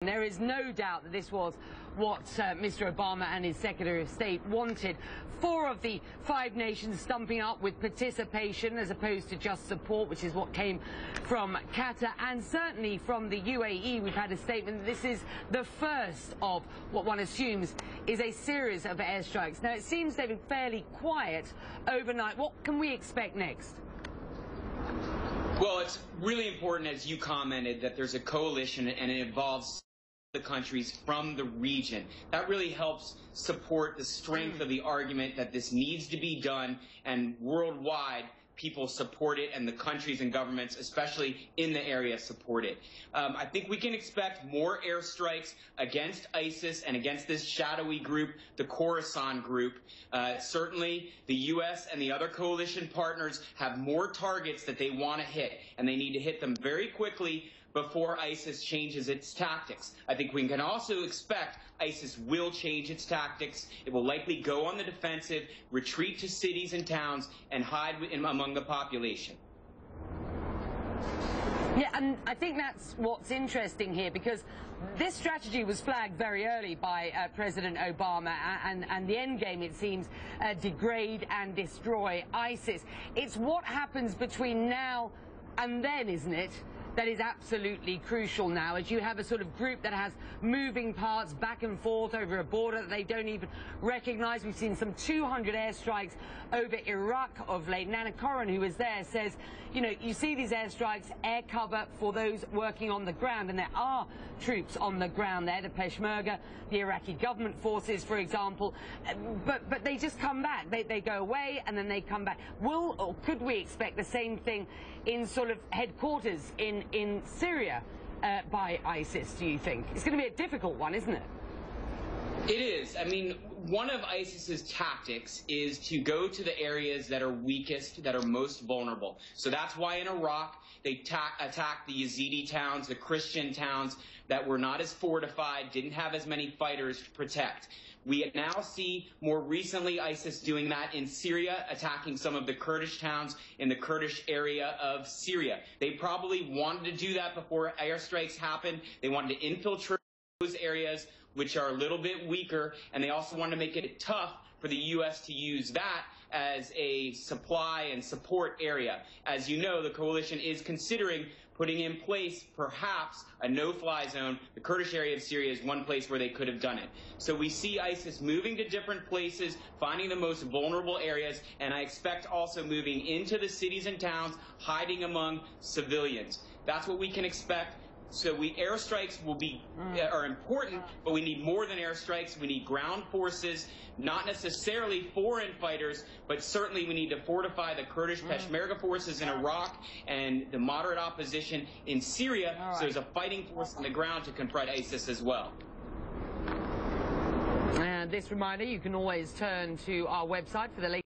There is no doubt that this was what Mr. Obama and his Secretary of State wanted. 4 of the 5 nations stumping up with participation as opposed to just support, which is what came from Qatar, and certainly from the UAE. We've had a statement that this is the first of what one assumes is a series of airstrikes. Now, it seems they've been fairly quiet overnight. What can we expect next? Well, it's really important, as you commented, that there's a coalition and it involves the countries from the region. That really helps support the strength of the argument that this needs to be done, and worldwide people support it, and the countries and governments, especially in the area, support it. I think we can expect more airstrikes against ISIS and against this shadowy group, the Khorasan group. Certainly, the U.S. and the other coalition partners have more targets that they want to hit, and they need to hit them very quickly before ISIS changes its tactics. I think we can also expect ISIS will change its tactics. It will likely go on the defensive, retreat to cities and towns, and hide among the population. Yeah, and I think that's what's interesting here, because this strategy was flagged very early by President Obama, and the end game, it seems, degrade and destroy ISIS. It's what happens between now and then, isn't it, that is absolutely crucial now, as you have a sort of group that has moving parts back and forth over a border that they don't even recognize. We've seen some 200 airstrikes over Iraq of late. Nana Corrin, who was there, says, you know, you see these airstrikes, air cover for those working on the ground, and there are troops on the ground there, the Peshmerga, the Iraqi government forces, for example, but they just come back. They go away and then they come back. Will or could we expect the same thing in sort of headquarters in Syria by ISIS, do you think? It's going to be a difficult one, isn't it? It is. I mean, one of ISIS's tactics is to go to the areas that are weakest, that are most vulnerable. So that's why in Iraq they attacked the Yazidi towns, the Christian towns that were not as fortified, didn't have as many fighters to protect. We now see more recently ISIS doing that in Syria, attacking some of the Kurdish towns in the Kurdish area of Syria. They probably wanted to do that before airstrikes happened. They wanted to infiltrate those areas which are a little bit weaker, and they also wanted to make it tough for the U.S. to use that as a supply and support area. As you know, the coalition is considering putting in place perhaps a no-fly zone. The Kurdish area of Syria is one place where they could have done it. So we see ISIS moving to different places, finding the most vulnerable areas, and I expect also moving into the cities and towns, hiding among civilians. That's what we can expect. So airstrikes are important, but we need more than airstrikes. We need ground forces, not necessarily foreign fighters, but certainly we need to fortify the Kurdish Peshmerga forces in Iraq and the moderate opposition in Syria, so there's a fighting force on the ground to confront ISIS as well. And this reminder, you can always turn to our website for the latest